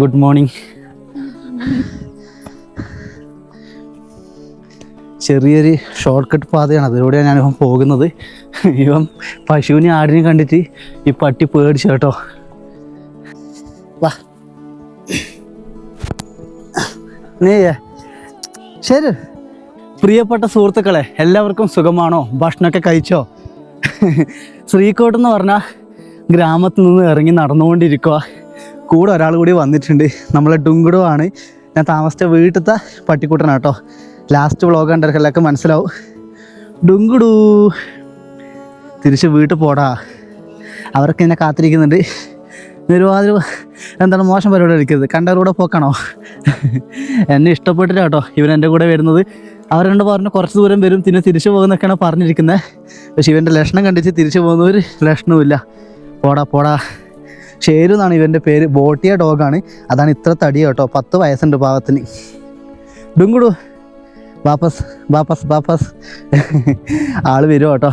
Good morning. ചെറിയൊരു shortcut പാതയാണ്, അതിലൂടെയാണ് ഞാനിപ്പം പോകുന്നത്. ഇവൻ പശുവിനെ ആടിനെ കണ്ടിട്ട് ഈ പട്ടി പേടിച്ചു കേട്ടോ. വാ നീയേ. ശരി, പ്രിയപ്പെട്ട സുഹൃത്തുക്കളെ, എല്ലാവർക്കും സുഖമാണോ? ഭക്ഷണമൊക്കെ കഴിച്ചോ? ശ്രീകോട്ട് എന്ന് പറഞ്ഞാൽ ഗ്രാമത്തിൽ നിന്ന് ഇറങ്ങി നടന്നുകൊണ്ടിരിക്കുക. കൂടെ ഒരാൾ കൂടി വന്നിട്ടുണ്ട്. നമ്മളെ ഡുങ്കുടു ആണ്. ഞാൻ താമസിച്ച വീട്ടിലത്തെ പട്ടിക്കൂട്ടനാണ് കേട്ടോ. ലാസ്റ്റ് വ്ളോഗ് കണ്ടവർക്കെല്ലാം മനസ്സിലാവും. ഡുങ്കുടു തിരിച്ച് വീട്ടിൽ പോടാ, അവർക്ക് എന്നെ കാത്തിരിക്കുന്നുണ്ട്. ഒരുപാട് എന്താണ് മോശം പരിപാടി കളിക്കരുത്. കണ്ടവരുടെ പോക്കാണോ? എന്നെ ഇഷ്ടപ്പെട്ടില്ല കേട്ടോ ഇവൻ എൻ്റെ കൂടെ വരുന്നത്. അവരെന്നെ പറഞ്ഞ് കുറച്ച് ദൂരം വരും, പിന്നെ തിരിച്ചു പോകുന്നൊക്കെയാണ് പറഞ്ഞിരിക്കുന്നത്. പക്ഷെ ഇവൻ്റെ ലക്ഷണം കണ്ടിട്ട് തിരിച്ചു പോകുന്ന ഒരു ലക്ഷണവുമില്ല. പോടാ പോടാ. ഷേരു എന്നാണ് ഇവൻ്റെ പേര്. ബോട്ടിയ ഡോഗാണ്, അതാണ് ഇത്ര തടി കേട്ടോ. 10 വയസ്സുണ്ട് പാവത്തിന്. ഡുങ്കുടു വാപ്പസ് വാപ്പസ് വാപ്പസ്. ആൾ വരും കേട്ടോ.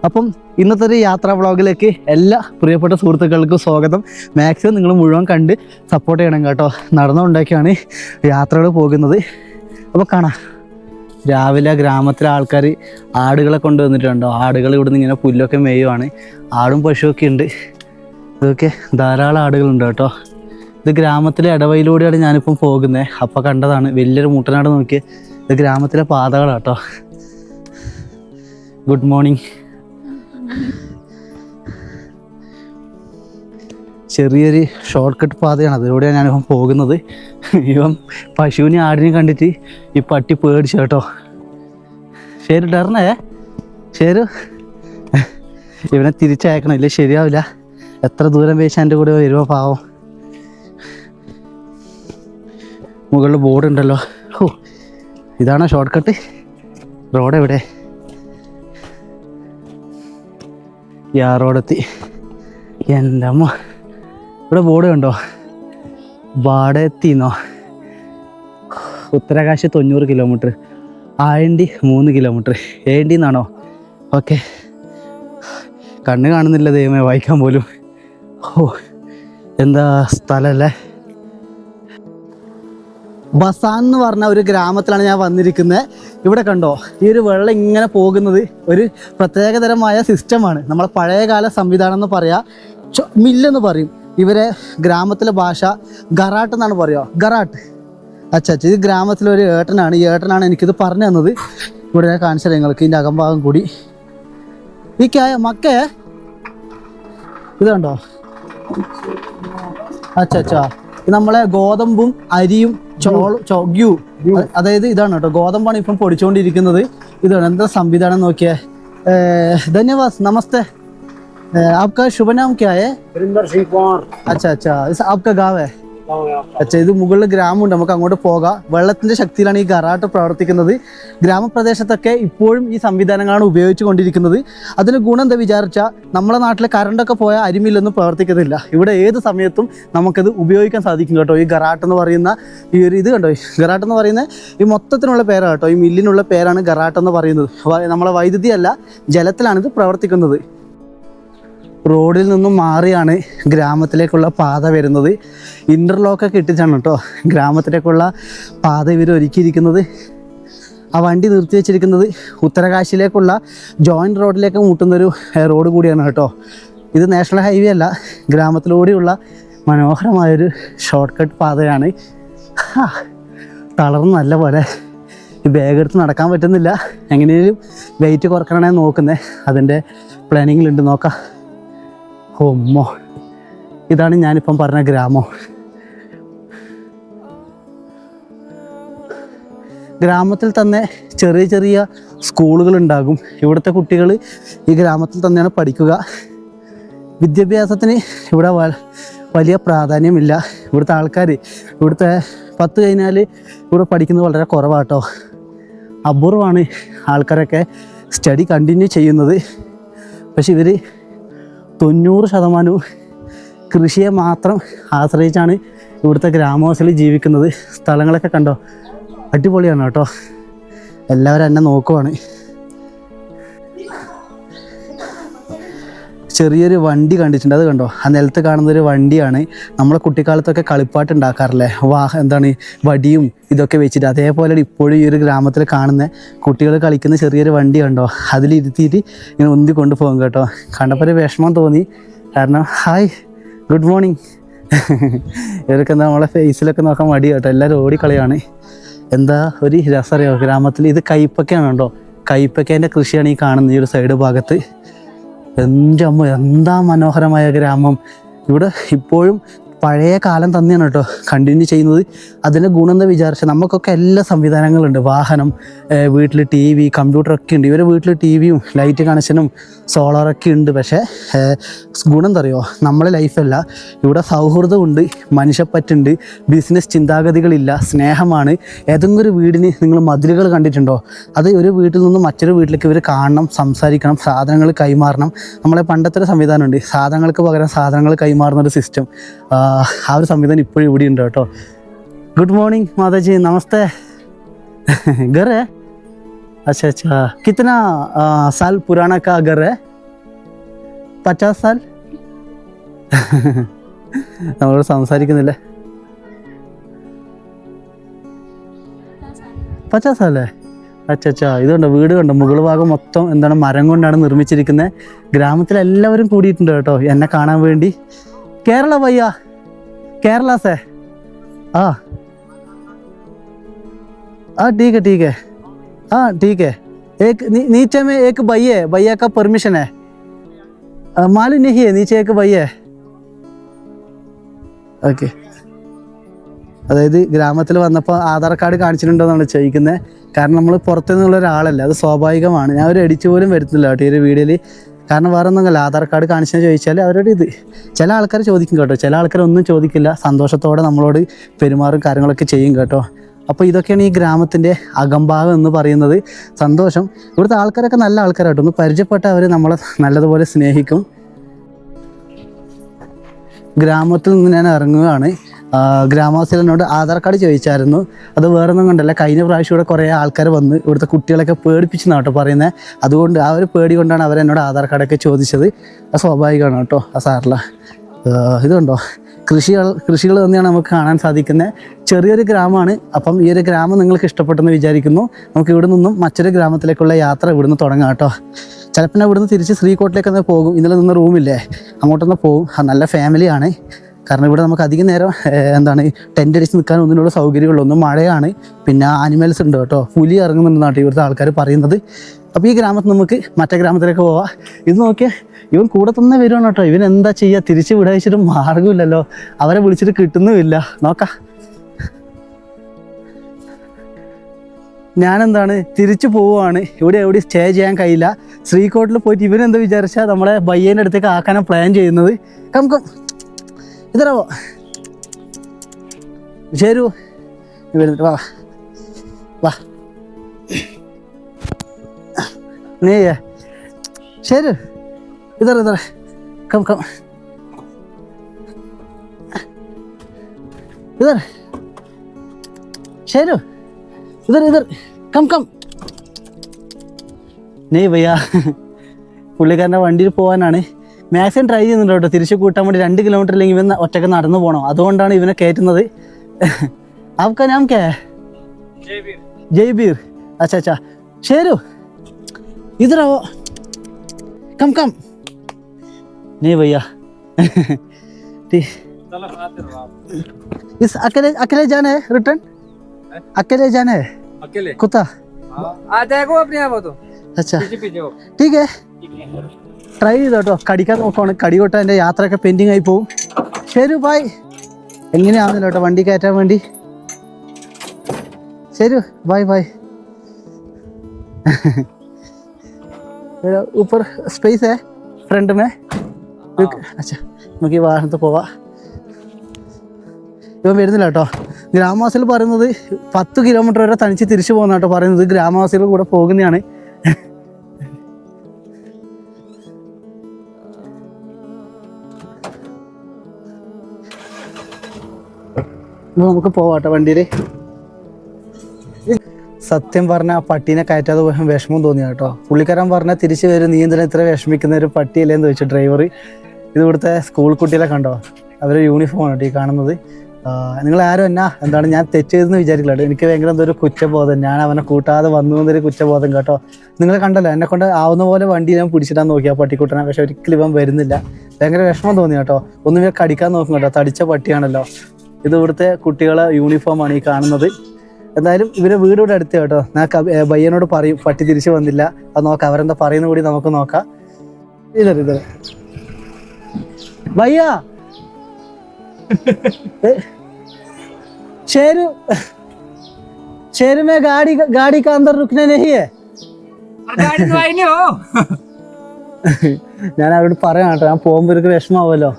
അപ്പം ഇന്നത്തെ ഒരു യാത്രാ വ്ളോഗിലേക്ക് എല്ലാ പ്രിയപ്പെട്ട സുഹൃത്തുക്കൾക്കും സ്വാഗതം. മാക്സിമം നിങ്ങൾ മുഴുവൻ കണ്ട് സപ്പോർട്ട് ചെയ്യണം കേട്ടോ. നടന്നുകൊണ്ടൊക്കെയാണ് യാത്രകൾ പോകുന്നത്. അപ്പോൾ കാണാം. രാവിലെ ഗ്രാമത്തിലെ ആൾക്കാർ ആടുകളെ കൊണ്ടുവന്നിട്ടുണ്ടോ. ആടുകൾ ഇവിടുന്ന് ഇങ്ങനെ പുല്ലൊക്കെ മേയുവാണ്. ആടും പശുവൊക്കെ ഉണ്ട്. ഇതൊക്കെ ധാരാളം ആടുകളുണ്ട് കേട്ടോ. ഇത് ഗ്രാമത്തിലെ ഇടവയിലൂടെയാണ് ഞാനിപ്പം പോകുന്നത്. അപ്പം കണ്ടതാണ് വലിയൊരു മുട്ടനാട്. നോക്കിയേ, ഇത് ഗ്രാമത്തിലെ പാതകളാട്ടോ. Good morning. ചെറിയൊരു ഷോർട്ട് കട്ട് പാതയാണ്, അതിലൂടെയാണ് ഞാനിപ്പം പോകുന്നത്. ഇവൻ പശുവിനെ ആടിനെ കണ്ടിട്ട് ഈ പട്ടി പേടിച്ചു കേട്ടോ. ശരി, ഡറിനേ ശരി. ഇവനെ തിരിച്ചയക്കണം, ഇല്ലേ ശരിയാവില്ല. എത്ര ദൂരം വേശാൻ എൻ്റെ കൂടെ വരുമോ പാവം. മുകളിൽ ബോർഡ് ഉണ്ടല്ലോ. ഓ, ഇതാണോ ഷോർട്ട് കട്ട്? റോഡ് എവിടെ? റോഡെത്തി. എൻ്റെ അമ്മ, ഇവിടെ ബോർഡ് കണ്ടോ? വാടകത്തിന്നോ. ഉത്തരകാശി 90 കിലോമീറ്റർ, ആയണ്ടി 3 കിലോമീറ്റർ. ഏണ്ടി എന്നാണോ? ഓക്കെ, കണ്ണ് കാണുന്നില്ല ദൈവമേ, വായിക്കാൻ പോലും. ഓ, എന്താ സ്ഥലമല്ലേ. ബസാൻ എന്ന് പറഞ്ഞ ഒരു ഗ്രാമത്തിലാണ് ഞാൻ വന്നിരിക്കുന്നത്. ഇവിടെ കണ്ടോ, ഈ ഒരു വെള്ളം ഇങ്ങനെ പോകുന്നത് ഒരു പ്രത്യേകതരമായ സിസ്റ്റമാണ്. നമ്മളെ പഴയകാല സംവിധാനം എന്ന് പറയാം. മില്ലെന്ന് പറയും ഇവരെ ഗ്രാമത്തിലെ ഭാഷ. ഗറാട്ട് എന്നാണ് പറയുക, ഗറാട്ട്. അച്ഛാ, ഇത് ഗ്രാമത്തിലൊരു ഏട്ടനാണ്. ഈ ഏട്ടനാണ് എനിക്കിത് പറഞ്ഞു തന്നത്. ഇവിടെ ഞാൻ കാണിച്ചത് നിങ്ങൾക്ക് ഇതിൻ്റെ അകംഭാഗം കൂടി. ഈ മക്കേ ഇത് കണ്ടോ? അച്ഛാ, ഇത് നമ്മളെ ഗോതമ്പും അരിയും ചോഗ്യു, അതായത് ഇതാണ് കേട്ടോ. ഗോതമ്പാണ് ഇപ്പം പൊടിച്ചുകൊണ്ടിരിക്കുന്നത്. ഇതാണ് എന്താ സംവിധാനം നോക്കിയേ. ധന്യവാദ്, നമസ്തേ. आपका शुभ नाम क्या है? वरिंदर सिंह पवार. अच्छा, इस आपका गाँव है? अच्छा, ഇത് മുകളിൽ ഗ്രാമമുണ്ട്, നമുക്ക് അങ്ങോട്ട് പോകാം. വെള്ളത്തിന്റെ ശക്തിയിലാണ് ഈ ഗറാട്ട് പ്രവർത്തിക്കുന്നത്. ഗ്രാമപ്രദേശത്തൊക്കെ ഇപ്പോഴും ഈ സംവിധാനങ്ങളാണ് ഉപയോഗിച്ചു കൊണ്ടിരിക്കുന്നത്. അതിന് ഗുണം എന്താ വിചാരിച്ചാൽ, നമ്മളെ നാട്ടിലെ കറണ്ടൊക്കെ പോയാൽ അരിമില്ലൊന്നും പ്രവർത്തിക്കുന്നില്ല. ഇവിടെ ഏത് സമയത്തും നമുക്കത് ഉപയോഗിക്കാൻ സാധിക്കും കേട്ടോ. ഈ ഗറാട്ട് എന്ന് പറയുന്ന ഈ ഒരു ഇത് കണ്ടോ, ഗറാട്ട് എന്ന് പറയുന്ന ഈ മൊത്തത്തിനുള്ള പേരാണ് കേട്ടോ. ഈ മില്ലിനുള്ള പേരാണ് ഗറാട്ട് എന്ന് പറയുന്നത്. നമ്മളെ വൈദ്യുതി അല്ല, ജലത്തിലാണിത് പ്രവർത്തിക്കുന്നത്. റോഡിൽ നിന്നും മാറിയാണ് ഗ്രാമത്തിലേക്കുള്ള പാത വരുന്നത്. ഇൻ്റർലോക്കൊക്കെ ഇട്ടിട്ടാണ് കേട്ടോ ഗ്രാമത്തിലേക്കുള്ള പാത ഇവർ ഒരുക്കിയിരിക്കുന്നത്. ആ വണ്ടി നിർത്തി വെച്ചിരിക്കുന്നത് ഉത്തരകാശിയിലേക്കുള്ള ജോയിൻറ്റ് റോഡിലേക്ക് മുട്ടുന്നൊരു റോഡ് കൂടിയാണ് കേട്ടോ. ഇത് നാഷണൽ ഹൈവേ അല്ല, ഗ്രാമത്തിലൂടെയുള്ള മനോഹരമായൊരു ഷോർട്ട് കട്ട് പാതയാണ്. തളർന്ന് നല്ല പോലെ ഈ ബാഗ് എടുത്ത് നടക്കാൻ പറ്റുന്നില്ല. എങ്ങനെയും വെയിറ്റ് കുറക്കണമെന്ന് നോക്കുന്നത്. അതിൻ്റെ പ്ലാനിങ്ങിലുണ്ട്, നോക്കാം. ഓമ്മോ, ഇതാണ് ഞാനിപ്പം പറഞ്ഞ ഗ്രാമം. ഗ്രാമത്തിൽ തന്നെ ചെറിയ ചെറിയ സ്കൂളുകളുണ്ടാകും. ഇവിടുത്തെ കുട്ടികൾ ഈ ഗ്രാമത്തിൽ തന്നെയാണ് പഠിക്കുക. വിദ്യാഭ്യാസത്തിന് ഇവിടെ വലിയ പ്രാധാന്യമില്ല. ഇവിടുത്തെ ആൾക്കാർ ഇവിടുത്തെ 10 കഴിഞ്ഞാൽ ഇവിടെ പഠിക്കുന്നത് വളരെ കുറവാട്ടോ. അപൂർവമാണ് ആൾക്കാരൊക്കെ സ്റ്റഡി കണ്ടിന്യൂ ചെയ്യുന്നത്. പക്ഷെ ഇവർ 90% കൃഷിയെ മാത്രം ആശ്രയിച്ചാണ് ഇവിടുത്തെ ഗ്രാമവാസികൾ ജീവിക്കുന്നത്. സ്ഥലങ്ങളൊക്കെ കണ്ടോ, അടിപൊളിയാണ് കേട്ടോ. എല്ലാവരും എന്നെ നോക്കുവാണ്. ചെറിയൊരു വണ്ടി കണ്ടിട്ടുണ്ട്, അത് കണ്ടോ? ആ നിലത്ത് കാണുന്നൊരു വണ്ടിയാണ്. നമ്മളെ കുട്ടിക്കാലത്തൊക്കെ കളിപ്പാട്ട് ഉണ്ടാക്കാറില്ലേ, എന്താണ് വടിയും ഇതൊക്കെ വെച്ചിട്ട്, അതേപോലെ ഇപ്പോഴും ഈ ഒരു ഗ്രാമത്തിൽ കാണുന്ന കുട്ടികൾ കളിക്കുന്ന ചെറിയൊരു വണ്ടി കണ്ടോ, അതിലിരുത്തിയിട്ട് ഇങ്ങനെ ഉന്തി കൊണ്ടുപോകും കേട്ടോ. കണ്ടപ്പോൾ ഒരു വിഷമം തോന്നി, കാരണം ഹായ് ഗുഡ് മോർണിംഗ്. ഇവരൊക്കെ എന്താ നമ്മളെ ഫേസിലൊക്കെ നോക്കാൻ മടി കേട്ടോ, എല്ലാവരും ഓടിക്കളിയാണ്. എന്താ ഒരു രസറിയോ ഗ്രാമത്തിൽ. ഇത് കൈപ്പക്കയാണ് കേട്ടോ, കൈപ്പക്കേൻ്റെ കൃഷിയാണ് ഈ കാണുന്നത് ഈ ഒരു സൈഡ് ഭാഗത്ത്. എൻ്റെ അമ്മ എന്താ മനോഹരമായ ഗ്രാമം. ഇവിടെ ഇപ്പോഴും പഴയ കാലം തന്നെയാണ് കേട്ടോ കണ്ടിന്യൂ ചെയ്യുന്നത്. അതിൻ്റെ ഗുണം എന്താ വിചാരിച്ചാൽ നമുക്കൊക്കെ എല്ലാ സംവിധാനങ്ങളുണ്ട്, വാഹനം, വീട്ടിൽ ടി വി, കമ്പ്യൂട്ടറൊക്കെ ഉണ്ട്. ഇവരുടെ വീട്ടിൽ ടി വിയും ലൈറ്റ് കണക്ഷനും സോളാറൊക്കെ ഉണ്ട്. പക്ഷേ ഗുണം എന്താ അറിയോ, നമ്മളെ ലൈഫല്ല. ഇവിടെ സൗഹൃദമുണ്ട്, മനുഷ്യപ്പറ്റുണ്ട്, ബിസിനസ് ചിന്താഗതികളില്ല, സ്നേഹമാണ്. ഏതെങ്കിലും ഒരു വീടിന് നിങ്ങൾ മതിലുകൾ കണ്ടിട്ടുണ്ടോ? അത് ഒരു വീട്ടിൽ നിന്നും മറ്റൊരു വീട്ടിലേക്ക് ഇവർ കാണണം, സംസാരിക്കണം, സാധനങ്ങൾ കൈമാറണം. നമ്മളെ പണ്ടത്തെ ഒരു സംവിധാനമുണ്ട്, സാധനങ്ങൾക്ക് പകരം സാധനങ്ങൾ കൈമാറുന്ന ഒരു സിസ്റ്റം. ആ ഒരു സംവിധാനം ഇപ്പോഴും ഇവിടെ ഉണ്ട് കേട്ടോ. गुड मॉर्निंग माता जी, नमस्ते। घर है? अच्छा अच्छा, कितना साल पुराना का घर है? 50 साल? നമ്മളോട് സംസാരിക്കുന്നില്ലേ? 50 സാലേ? അച്ഛാ അച്ഛാ, ഇതുണ്ടോ വീട് കണ്ടോ, മുകൾ ഭാഗം മൊത്തം എന്താണ് മരം കൊണ്ടാണ് നിർമ്മിച്ചിരിക്കുന്നത്. ഗ്രാമത്തിലെല്ലാവരും കൂടിയിട്ടുണ്ട് കേട്ടോ എന്നെ കാണാൻ വേണ്ടി. കേരള ഭയ്യ, केरला से? हाँ हाँ ठीक है, हाँ ठीक है। एक नीचे में एक भैया है, भैया का परमिशन है, मालूम नहीं है, नीचे एक भैया है। ഓക്കെ. അതായത് ഗ്രാമത്തിൽ വന്നപ്പോൾ ആധാർ കാർഡ് കാണിച്ചിട്ടുണ്ടോയെന്നാണ് ചോദിക്കുന്നത്. കാരണം നമ്മൾ പുറത്തുനിന്നുള്ള ഒരാളല്ല, അത് സ്വാഭാവികമാണ്. ഞാൻ ഒരു എഡിറ്റ് പോലും വരുന്നില്ല കേട്ടോ ഈ ഒരു വീഡിയോയിൽ. കാരണം വേറെ ഒന്നുമല്ല, ആധാർ കാർഡ് കാണിച്ചെന്ന് ചോദിച്ചാൽ അവരോട് ഇത് ചില ആൾക്കാർ ചോദിക്കും കേട്ടോ, ചില ആൾക്കാരൊന്നും ചോദിക്കില്ല, സന്തോഷത്തോടെ നമ്മളോട് പെരുമാറും, കാര്യങ്ങളൊക്കെ ചെയ്യും കേട്ടോ. അപ്പോൾ ഇതൊക്കെയാണ് ഈ ഗ്രാമത്തിൻ്റെ അകംഭാഗം എന്ന് പറയുന്നത്. സന്തോഷം. ഇവിടുത്തെ ആൾക്കാരൊക്കെ നല്ല ആൾക്കാരാട്ടോ, ഒന്ന് പരിചയപ്പെട്ട അവർ നമ്മളെ നല്ലതുപോലെ സ്നേഹിക്കും. ഗ്രാമത്തിൽ നിന്ന് ഞാൻ ഇറങ്ങുകയാണ്. ഗ്രാമവാസികളോട് ആധാർ കാർഡ് ചോദിച്ചായിരുന്നു. അത് വേറെ ഒന്നും കൊണ്ടല്ല, കഴിഞ്ഞ പ്രാവശ്യം ഇവിടെ കുറേ ആൾക്കാർ വന്ന് ഇവിടുത്തെ കുട്ടികളൊക്കെ പേടിപ്പിച്ചെന്നാണ് കേട്ടോ പറയുന്നത്. അതുകൊണ്ട് ആ ഒരു പേടി കൊണ്ടാണ് അവരെന്നോട് ആധാർ കാർഡൊക്കെ ചോദിച്ചത്. അത് സ്വാഭാവികമാണ് കേട്ടോ, ആ സാറില്ല. ഇതുണ്ടോ കൃഷികൾ തന്നെയാണ് നമുക്ക് കാണാൻ സാധിക്കുന്നത്. ചെറിയൊരു ഗ്രാമമാണ്. അപ്പം ഈ ഒരു ഗ്രാമം നിങ്ങൾക്ക് ഇഷ്ടപ്പെട്ടെന്ന് വിചാരിക്കുന്നു. നമുക്ക് ഇവിടെ നിന്നും മറ്റൊരു ഗ്രാമത്തിലേക്കുള്ള യാത്ര ഇവിടുന്ന് തുടങ്ങാം കേട്ടോ. ചിലപ്പോൾ ഇവിടുന്ന് തിരിച്ച് ശ്രീകോട്ടിലേക്ക് ഒന്ന് പോകും. ഇന്നലെ നിന്ന് റൂമില്ലേ, അങ്ങോട്ടൊന്ന് പോകും. നല്ല ഫാമിലിയാണ്. കാരണം ഇവിടെ നമുക്ക് അധികം നേരം ടെൻ്റ് അടിച്ച് നിൽക്കാൻ ഒന്നിനുള്ള സൗകര്യമുള്ളൂ. ഒന്നും മഴയാണ്, പിന്നെ ആനിമൽസ് ഉണ്ട് കേട്ടോ, പുലി ഇറങ്ങുന്നുണ്ടെന്നാണ് ഇവിടുത്തെ ആൾക്കാർ പറയുന്നത്. അപ്പോൾ ഈ ഗ്രാമത്തിൽ നമുക്ക് മറ്റേ ഗ്രാമത്തിലേക്ക് പോവാം. ഇത് നോക്കിയാൽ ഇവൻ കൂടെ തന്നെ വരുവാണ് കേട്ടോ. ഇവൻ എന്താ ചെയ്യുക, തിരിച്ച് വിടായിച്ചിട്ട് മാർഗമില്ലല്ലോ, അവരെ വിളിച്ചിട്ട് കിട്ടുന്നുമില്ല. നോക്കാം, തിരിച്ചു പോവുകയാണ്. ഇവിടെ എവിടെ സ്റ്റേ ചെയ്യാൻ കഴിയില്ല. ശ്രീകോട്ടിൽ പോയിട്ട് ഇവനെന്താ വിചാരിച്ചാൽ നമ്മളെ ബയ്യേൻ്റെ അടുത്തേക്ക് ആക്കാനാണ് പ്ലാൻ ചെയ്യുന്നത്. കം ഇതരവോ ശരു, വാ വാ നീ ശരി, ഇതർ കം ഇതർ ശരു, ഇതർ കം നീ ഭയ്യ. പുള്ളിക്കാരൻ്റെ വണ്ടിയിൽ പോകാനാണ്. മാക്സിമം ട്രൈ ചെയ്യുന്നുണ്ട് കേട്ടോ, തിരിച്ച് കൂട്ടാൻ വേണ്ടി. 2 കിലോമീറ്റർ ഇല്ലെങ്കിൽ ഇവൻ ഒറ്റയ്ക്ക് നടന്നു പോകണം, അതുകൊണ്ടാണ് ഇവനെ കയറ്റുന്നത്. आपका नाम क्या है? जयबीर। अच्छा अच्छा, शेरू इधर आओ, कम नहीं भैया। इस अकेले जाना है, रिटर्न अकेले जाना है? अकेले कुत्ता आ जाएगा अपने आप तो। अच्छा ठीक है, ട്രൈ ചെയ്തോ കേട്ടോ. കടിക്കാൻ നോക്കുവാണ്, കടി കൊട്ടാൽ എൻ്റെ യാത്രയൊക്കെ പെൻഡിങ് ആയി പോവും. ശരി ബായ്. എങ്ങനെയാവുന്നില്ല കേട്ടോ വണ്ടി കയറ്റാൻ വേണ്ടി. ശരി ബായ്. ऊपर स्पेस है फ्रंट में। अच्छा നമുക്ക് ഈ വാഹനത്തിൽ പോവാം. ഇവൻ വരുന്നില്ല കേട്ടോ. ഗ്രാമവാസികൾ പറയുന്നത് 10 കിലോമീറ്റർ വരെ തനിച്ച് തിരിച്ചു പോകുന്ന കേട്ടോ പറയുന്നത്. ഗ്രാമവാസികൾ കൂടെ പോകുന്നതാണ്. നമുക്ക് പോവാട്ടോ വണ്ടിയിൽ. സത്യം പറഞ്ഞാൽ പട്ടീനെ കയറ്റാതെ പോയാൽ വിഷമം തോന്നി കേട്ടോ. പുള്ളിക്കാരൻ പറഞ്ഞാൽ തിരിച്ചു വരും, നീ എന്തിനാ ഇത്ര വിഷമിക്കുന്ന ഒരു പട്ടിയല്ലേന്ന് ചോദിച്ചു ഡ്രൈവർ. ഇത് ഇവിടുത്തെ സ്കൂൾ കുട്ടികളെ കണ്ടോ, അവരുടെ യൂണിഫോമാണ് കേട്ടോ ഈ കാണുന്നത്. നിങ്ങൾ ആരും എന്താണ് ഞാൻ തെറ്റ് ചെയ്തെന്ന് വിചാരിക്കില്ല കേട്ടോ. എനിക്ക് ഭയങ്കര എന്തോ ഒരു കുറ്റബോധം, ഞാൻ അവനെ കൂട്ടാതെ വന്നു എന്നൊരു കുറ്റബോധം കേട്ടോ. നിങ്ങൾ കണ്ടല്ലോ, എന്നെ കൊണ്ട് ആവുന്ന പോലെ വണ്ടി ഞാൻ പിടിച്ചിട്ടാൻ നോക്കിയാ പട്ടിക്കുട്ടനെ, പക്ഷെ ഒരിക്കലും ഇവൻ വരുന്നില്ല. ഭയങ്കര വിഷമം തോന്നി കേട്ടോ. ഒന്നും ഇവ കടിക്കാൻ നോക്കും കേട്ടോ, തടിച്ച പട്ടിയാണല്ലോ. ഇത് ഇവിടുത്തെ കുട്ടികളെ യൂണിഫോമാണ് ഈ കാണുന്നത്. എന്തായാലും ഇവരെ വീട് ഇവിടെ അടുത്ത് കേട്ടോ. ഞാൻ ബയ്യനോട് പറയും പട്ടി തിരിച്ചു വന്നില്ല, അത് നോക്കാം അവരെന്താ പറയുന്ന കൂടി നമുക്ക് നോക്കാം. ഇതർ ഭയ്യ शेर में गाड़ी का अंदर रुकने नहीं है. ഞാൻ അവരോട് പറയാം കേട്ടോ, ഞാൻ പോകുമ്പോ ഒരു വിഷമാവല്ലോ.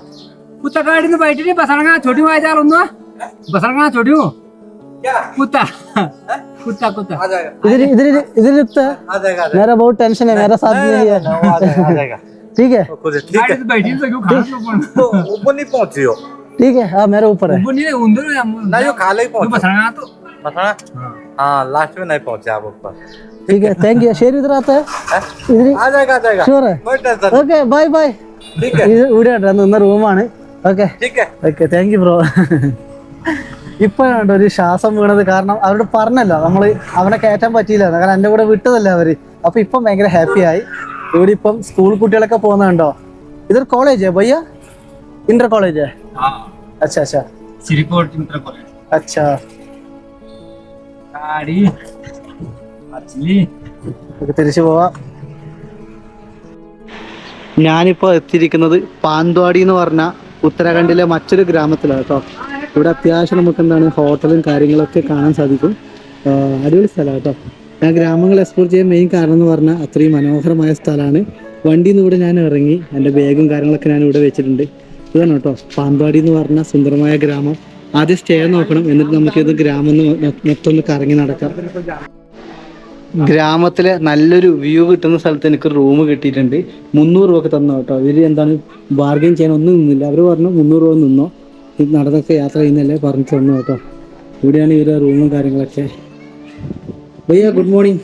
मेरा बहुत टेंशन है, मेरा साथ नहीं है. ठीक है ठीक है. हाँ मेरे ऊपर है. लास्ट में नहीं पहुंचे आप ऊपर. ठीक है, थैंक यू. शेर इधर आता है, इधर आ जाएगा श्योर है. Okay bye bye. ഇവിടെ നിന്ന റൂമാണ്. Okay okay, thank you bro. ഇപ്പോഴാണ് ഒരു ശ്വാസം വീണത്, കാരണം അവരോട് പറഞ്ഞല്ലോ നമ്മള് അവനെ കയറ്റാൻ പറ്റിയില്ല, കാരണം എൻ്റെ കൂടെ വിട്ടതല്ലേ അവര്. അപ്പൊ ഇപ്പം ഭയങ്കര ഹാപ്പി ആയി. ഇവിടെ ഇപ്പം സ്കൂൾ കുട്ടികളൊക്കെ പോകുന്നുണ്ടോ. ഇതൊരു കോളേജ് ഭയ്യ, इंटर कॉलेज है. हाँ. अच्छा अच्छा. Srikot inter college. अच्छा. गाड़ी मछली. തിരിച്ചു പോവാം. ഞാനിപ്പോൾ എത്തിയിരിക്കുന്നത് പാന്ത്വാടി എന്ന് പറഞ്ഞ ഉത്തരാഖണ്ഡിലെ മറ്റൊരു ഗ്രാമത്തിലാണ് കേട്ടോ. ഇവിടെ അത്യാവശ്യം നമുക്ക് എന്താണ് ഹോട്ടലും കാര്യങ്ങളൊക്കെ കാണാൻ സാധിക്കും. അടിപൊളി സ്ഥലമാണ് കേട്ടോ. ഞാൻ ഗ്രാമങ്ങൾ എക്സ്പ്ലോർ ചെയ്യാൻ മെയിൻ കാരണം എന്ന് പറഞ്ഞാൽ അത്രയും മനോഹരമായ സ്ഥലമാണ്. വണ്ടിയിൽ നിന്ന് ഇവിടെ ഞാൻ ഇറങ്ങി, എൻ്റെ ബാഗും കാര്യങ്ങളൊക്കെ ഞാൻ ഇവിടെ വെച്ചിട്ടുണ്ട്. ഇതാണ് കേട്ടോ പാന്ത്വാടി എന്ന് പറഞ്ഞ സുന്ദരമായ ഗ്രാമം. ആദ്യം സ്റ്റേ നോക്കണം, എന്നിട്ട് നമുക്കിത് ഗ്രാമം മൊത്തം ഒന്ന് കറങ്ങി നടക്കാം. ഗ്രാമത്തിലെ നല്ലൊരു വ്യൂ കിട്ടുന്ന സ്ഥലത്ത് എനിക്ക് റൂം കിട്ടിയിട്ടുണ്ട്. 300 രൂപ തന്നു കേട്ടോ. ഇവർ എന്താണ് ബാർഗെയിൻ ചെയ്യാൻ ഒന്നും നിന്നില്ല. അവർ പറഞ്ഞു 300 രൂപ നിന്നോ, ഇത് നടന്നൊക്കെ യാത്ര ചെയ്യുന്നല്ലേ പറഞ്ഞിട്ട് തന്നു കേട്ടോ. ഇവിടെയാണ് ഇവരുടെ റൂമും കാര്യങ്ങളൊക്കെ. भैया गुड मॉर्निंग.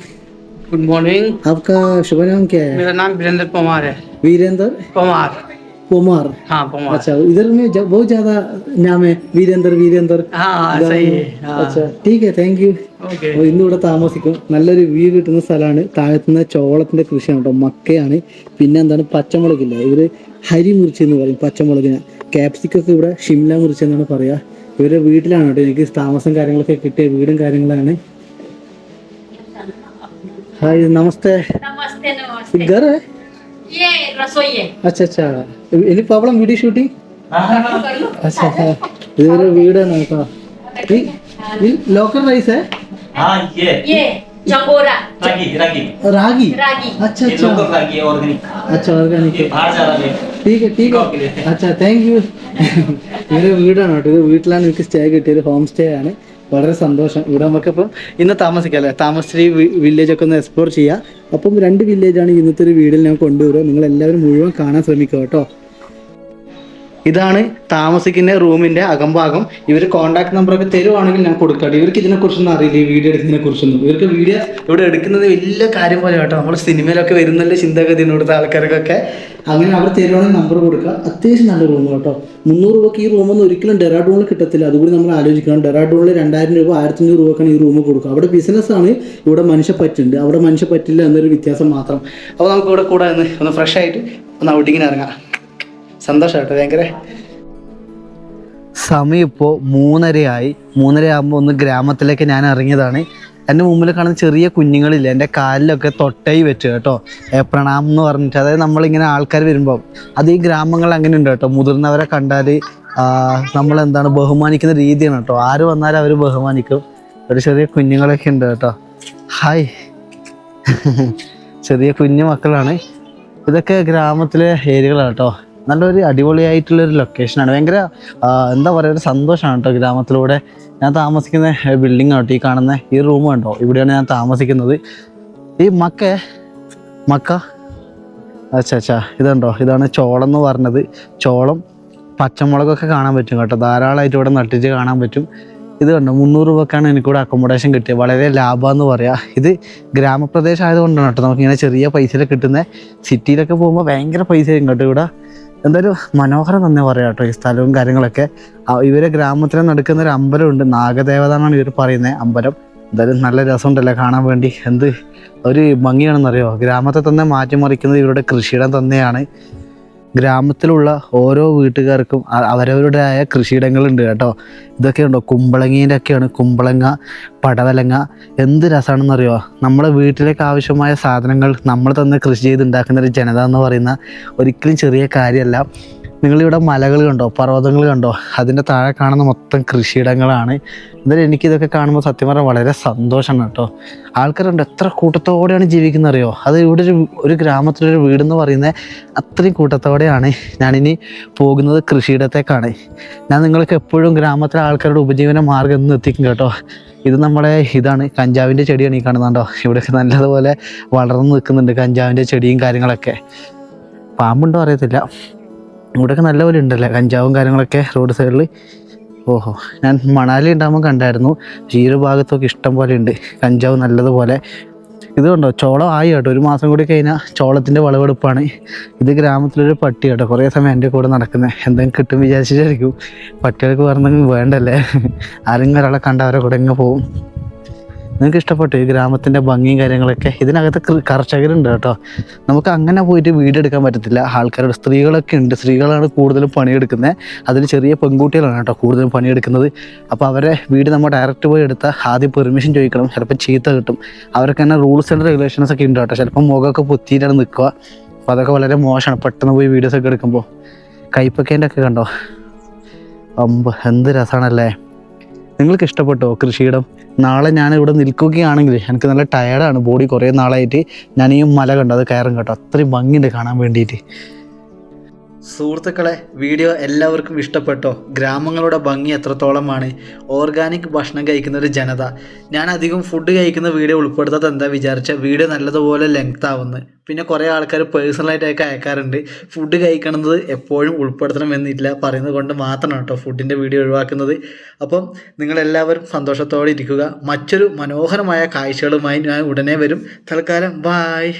Good morning. आपका शुभ नाम क्या है? मेरा नाम वीरेंद्र पवार है. वीरेंद्र पवार. पवार. हाँ पवार. अच्छा, इधर में बहुत ज्यादा नाम है वीरेंद्र. हाँ सही है. हाँ. अच्छा ठीक है, താങ്ക് യു. ഇന്ന് ഇവിടെ താമസിക്കും. നല്ലൊരു വ്യൂ കിട്ടുന്ന സ്ഥലമാണ്. താഴത്തുനിന്ന് ചോളത്തിന്റെ കൃഷിയാണ് കേട്ടോ, മക്കയാണ്. പിന്നെ എന്താണ് പച്ചമുളകില്ല, ഇവര് ഹരി മുറിച്ച് എന്ന് പറയും പച്ചമുളകിന്. ക്യാപ്സിക്കൊക്കെ ഇവിടെ ഷിംല മുറിച്ച് എന്നാണ് പറയാ. ഇവരുടെ വീട്ടിലാണ് കേട്ടോ എനിക്ക് താമസം കാര്യങ്ങളൊക്കെ കിട്ടിയ വീടും കാര്യങ്ങളാണ്. हाय नमस्ते. नमस्ते नमस्ते. घर है? ये रसोई है. अच्छा अच्छा. Any problem video shooting? अच्छा अच्छा. इधर വീടാണ് കേട്ടോ. ഈ ലോക്കൽ റൈസ് है? हाँ ये जंगोरा. रागी रागी. रागी. अच्छा अच्छा. लोकल रागी ऑर्गेनिक. अच्छा ऑर्गेनिक. बाहर जा रहा है. ठीक है. अच्छा താങ്ക് യു. ഇവരുടെ വീടാണ് കേട്ടോ. ഇത് വീട്ടിലാണ് എനിക്ക് സ്റ്റേ കിട്ടിയത്, ഹോം സ്റ്റേ ആണ്. വളരെ സന്തോഷം. ഇവിടെ നമുക്കിപ്പം ഇന്ന് താമസിക്കാം അല്ലേ. താമസിച്ച് വില്ലേജ് ഒക്കെ ഒന്ന് എക്സ്പ്ലോർ ചെയ്യാം. അപ്പം 2 വില്ലേജാണ് ഇന്നത്തെ ഒരു വീഡിയോയിൽ ഞാൻ കൊണ്ടുവരിക. നിങ്ങൾ എല്ലാവരും മുഴുവൻ കാണാൻ ശ്രമിക്കുക കേട്ടോ. ഇതാണ് താമസിക്കുന്ന റൂമിന്റെ അകംഭാഗം. ഇവർ കോൺടാക്ട് നമ്പറൊക്കെ തരുവാണെങ്കിൽ ഞാൻ കൊടുക്കാം. ഇവർക്ക് ഇതിനെക്കുറിച്ചൊന്നും അറിയില്ല, ഈ വീഡിയോ എടുക്കുന്നതിനെ കുറിച്ചൊന്നും. ഇവർക്ക് വീഡിയോ ഇവിടെ എടുക്കുന്നത് വലിയ കാര്യം പോലെ കേട്ടോ. നമ്മൾ സിനിമയിലൊക്കെ വരുന്നല്ലേ ചിന്താഗതി ഇവിടുത്തെ ആൾക്കാർക്കൊക്കെ. അങ്ങനെ അവർ തരുവാണെങ്കിൽ നമ്പർ കൊടുക്കുക. അത്യാവശ്യം നല്ല റൂം കേട്ടോ. 300 രൂപയ്ക്ക് ഈ റൂമൊന്നും ഒരിക്കലും ഡെറാഡൂണിൽ കിട്ടത്തില്ല. അതുകൂടി നമ്മൾ ആലോചിക്കണം. ഡെറാഡൂണിൽ 2000 രൂപ 1500 രൂപക്കാണ് ഈ റൂം കൊടുക്കുക. അവിടെ ബിസിനസ്സാണ്, ഇവിടെ മനുഷ്യപ്പറ്റുണ്ട്. അവിടെ മനുഷ്യപ്പറ്റില്ല എന്നൊരു വ്യത്യാസം മാത്രം. അപ്പോൾ നമുക്ക് ഇവിടെ കൂടെ ഒന്ന് ഫ്രഷ് ആയിട്ട് ഒന്ന് ഔട്ടിങ്ങിന് ഇറങ്ങാം. സന്തോഷമായിട്ട് ഭയങ്കര. സമയം ഇപ്പോൾ 3:30 3:30 ഒന്ന് ഗ്രാമത്തിലേക്ക് ഞാൻ ഇറങ്ങിയതാണ്. എൻ്റെ മുമ്പിൽ കാണുന്ന ചെറിയ കുഞ്ഞുങ്ങളില്ല, എൻ്റെ കാലിലൊക്കെ തൊട്ടൈ വെച്ച് കേട്ടോ. പ്രണാമം എന്ന് പറഞ്ഞിട്ട്, അതായത് നമ്മളിങ്ങനെ ആൾക്കാർ വരുമ്പോൾ അത് ഈ ഗ്രാമങ്ങളിൽ അങ്ങനെ ഉണ്ട് കേട്ടോ. മുതിർന്നവരെ കണ്ടാൽ നമ്മളെന്താണ് ബഹുമാനിക്കുന്ന രീതിയാണ് കേട്ടോ. ആര് വന്നാലും അവർ ബഹുമാനിക്കും. ഒരു ചെറിയ കുഞ്ഞുങ്ങളൊക്കെ ഉണ്ട് കേട്ടോ. ഹായ്. ചെറിയ കുഞ്ഞു മക്കളാണ്. ഇതൊക്കെ ഗ്രാമത്തിലെ ഏരിയകളാണ് കേട്ടോ. നല്ലൊരു അടിപൊളിയായിട്ടുള്ളൊരു ലൊക്കേഷനാണ്. ഭയങ്കര എന്താ പറയുക, ഒരു സന്തോഷമാണ് കേട്ടോ. ഗ്രാമത്തിലൂടെ ഞാൻ താമസിക്കുന്ന ബിൽഡിംഗ് ആട്ടോ ഈ കാണുന്ന ഈ റൂം കണ്ടോ, ഇവിടെയാണ് ഞാൻ താമസിക്കുന്നത്. ഈ മക്ക അച്ഛാ അച്ഛാ ഇതുണ്ടോ, ഇതാണ് ചോളം എന്ന് പറഞ്ഞത്. ചോളം പച്ചമുളകൊക്കെ കാണാൻ പറ്റും കേട്ടോ. ധാരാളമായിട്ട് ഇവിടെ നട്ടിച്ച് കാണാൻ പറ്റും. ഇത് കണ്ടോ 300 രൂപക്കാണ് എനിക്കിവിടെ അക്കോമഡേഷൻ കിട്ടിയത്. വളരെ ലാഭമെന്ന് പറയാം. ഇത് ഗ്രാമപ്രദേശം ആയതുകൊണ്ടാണ് കേട്ടോ നമുക്കിങ്ങനെ ചെറിയ പൈസയിൽ കിട്ടുന്നത്. സിറ്റിയിലൊക്കെ പോകുമ്പോൾ ഭയങ്കര പൈസ ആയിരിക്കും കേട്ടോ ഇവിടെ. എന്തായാലും മനോഹരം തന്നെ പറയാം കേട്ടോ ഈ സ്ഥലവും കാര്യങ്ങളൊക്കെ. ഇവരെ ഗ്രാമത്തിൽ നടക്കുന്ന ഒരു അമ്പലമുണ്ട്, നാഗദേവത എന്നാണ് ഇവർ പറയുന്നത് അമ്പലം. എന്തായാലും നല്ല രസമുണ്ടല്ലേ കാണാൻ വേണ്ടി. എന്ത് ഒരു ഭംഗിയാണെന്നറിയോ. ഗ്രാമത്തെ തന്നെ മാറ്റിമറിക്കുന്നത് ഇവരുടെ കൃഷിയിടം തന്നെയാണ്. ഗ്രാമത്തിലുള്ള ഓരോ വീട്ടുകാർക്കും അവരവരുടേതായ കൃഷിയിടങ്ങളുണ്ട് കേട്ടോ. ഇതൊക്കെ ഉണ്ടോ കുമ്പളങ്ങീൻ്റെ ഒക്കെയാണ്. കുമ്പളങ്ങ, പടവലങ്ങ, എന്ത് രസമാണെന്നറിയോ. നമ്മളെ വീട്ടിലേക്ക് ആവശ്യമായ സാധനങ്ങൾ നമ്മൾ തന്നെ കൃഷി ചെയ്തുണ്ടാക്കുന്ന ഒരു ജനത എന്ന് പറയുന്ന ഒരിക്കലും ചെറിയ കാര്യമല്ല. നിങ്ങളിവിടെ മലകൾ കണ്ടോ, പർവ്വതങ്ങൾ കണ്ടോ, അതിൻ്റെ താഴെ കാണുന്ന മൊത്തം കൃഷിയിടങ്ങളാണ്. എന്തായാലും എനിക്കിതൊക്കെ കാണുമ്പോൾ സത്യം പറഞ്ഞാൽ വളരെ സന്തോഷമാണ് കേട്ടോ. ആൾക്കാരുണ്ട് എത്ര കൂട്ടത്തോടെയാണ് ജീവിക്കുന്നത് അറിയോ. അത് ഇവിടെ ഒരു ഗ്രാമത്തിലൊരു വീടെന്ന് പറയുന്നത് അത്രയും കൂട്ടത്തോടെയാണ്. ഞാനിനി പോകുന്നത് കൃഷിയിടത്തേക്കാണ്. ഞാൻ നിങ്ങൾക്ക് എപ്പോഴും ഗ്രാമത്തിലെ ആൾക്കാരുടെ ഉപജീവന മാർഗ്ഗം എന്ന് എത്തിക്കും കേട്ടോ. ഇത് നമ്മുടെ ഇതാണ് കഞ്ചാവിൻ്റെ ചെടിയാണ് ഈ കാണുന്നുണ്ടോ. ഇവിടെയൊക്കെ നല്ലതുപോലെ വളർന്നു നിൽക്കുന്നുണ്ട് കഞ്ചാവിൻ്റെ ചെടിയും കാര്യങ്ങളൊക്കെ. പാമ്പുണ്ടോ അറിയത്തില്ല. ഇവിടെയൊക്കെ നല്ലപോലെ ഉണ്ടല്ലേ കഞ്ചാവും കാര്യങ്ങളൊക്കെ റോഡ് സൈഡിൽ. ഓഹോ, ഞാൻ മണാലി ഉണ്ടാകുമ്പോൾ കണ്ടായിരുന്നു. ഈ ഒരു ഭാഗത്തൊക്കെ ഇഷ്ടം പോലെ ഉണ്ട് കഞ്ചാവ് നല്ലതുപോലെ. ഇത് കണ്ടോ ചോളം ആയി കേട്ടോ. 1 മാസം കൂടി കഴിഞ്ഞാൽ ചോളത്തിൻ്റെ വിളവെടുപ്പാണ്. ഇത് ഗ്രാമത്തിലൊരു പട്ടി കേട്ടോ. കുറേ സമയം എൻ്റെ കൂടെ നടക്കുന്നത്. എന്തെങ്കിലും കിട്ടും വിചാരിച്ചിട്ടായിരിക്കും. പട്ടികൾക്ക് പറഞ്ഞെങ്കിൽ വേണ്ടല്ലേ, ആരെങ്കിലും ഒരാളെ കണ്ട അവരെ കൂടെ ഇങ്ങനെ പോവും. നിങ്ങൾക്ക് ഇഷ്ടപ്പെട്ടു ഈ ഗ്രാമത്തിൻ്റെ ഭംഗിയും കാര്യങ്ങളൊക്കെ. ഇതിനകത്ത് കർഷകരുണ്ട് കേട്ടോ. നമുക്ക് അങ്ങനെ പോയിട്ട് വീഡിയോ എടുക്കാൻ പറ്റത്തില്ല. ആൾക്കാരുടെ സ്ത്രീകളൊക്കെ ഉണ്ട്. സ്ത്രീകളാണ് കൂടുതലും പണിയെടുക്കുന്നത്. അതിൽ ചെറിയ പെൺകുട്ടികളാണ് കേട്ടോ കൂടുതലും പണിയെടുക്കുന്നത്. അപ്പോൾ അവരെ വീട് നമ്മൾ ഡയറക്റ്റ് പോയി എടുത്താൽ ആദ്യം പെർമിഷൻ ചോദിക്കണം. ചിലപ്പോൾ ചീത്ത കിട്ടും. അവർക്ക് തന്നെ റൂൾസ് ആൻഡ് റെഗുലേഷൻസ് ഒക്കെ ഉണ്ട് കേട്ടോ. ചിലപ്പോൾ മുഖമൊക്കെ പൊത്തിയിട്ടാണ് നിൽക്കുക. അപ്പോൾ അതൊക്കെ വളരെ മോശമാണ് പെട്ടെന്ന് പോയി വീഡിയോസ് ഒക്കെ എടുക്കുമ്പോൾ. കൈപ്പക്കേൻ്റെ ഒക്കെ കണ്ടോ, എന്ത് രസമാണല്ലേ. നിങ്ങൾക്ക് ഇഷ്ടപ്പെട്ടോ കൃഷിയിടം? നാളെ ഞാൻ ഇവിടെ നിൽക്കുകയാണെങ്കിൽ എനിക്ക് നല്ല ടയർഡാണ് ബോഡി. കുറേ നാളായിട്ട് ഞാൻ ഈ മല കണ്ടോ, അത് കയറും കേട്ടോ. അത്രയും ഭംഗിയുണ്ട് കാണാൻ വേണ്ടിയിട്ട്. സുഹൃത്തുക്കളെ, വീഡിയോ എല്ലാവർക്കും ഇഷ്ടപ്പെട്ടോ? ഗ്രാമങ്ങളുടെ ഭംഗി എത്രത്തോളമാണ്. ഓർഗാനിക് ഭക്ഷണം കഴിക്കുന്ന ഒരു ജനത. ഞാൻ അധികം ഫുഡ് കഴിക്കുന്ന വീഡിയോ ഉൾപ്പെടുത്താത്ത എന്താ വിചാരിച്ച വീഡിയോ നല്ലതുപോലെ ലെങ്ത് ആവുന്നു. പിന്നെ കുറേ ആൾക്കാർ പേഴ്സണലായിട്ടൊക്കെ അയക്കാറുണ്ട് ഫുഡ് കഴിക്കണമെന്നത് എപ്പോഴും ഉൾപ്പെടുത്തണമെന്നില്ല പറയുന്നത് കൊണ്ട് മാത്രമാണ് കേട്ടോ ഫുഡിൻ്റെ വീഡിയോ ഒഴിവാക്കുന്നത്. അപ്പം നിങ്ങളെല്ലാവരും സന്തോഷത്തോടെ ഇരിക്കുക. മറ്റൊരു മനോഹരമായ കാഴ്ചകളുമായി ഞാൻ ഉടനെ വരും. തൽക്കാലം ബായ്.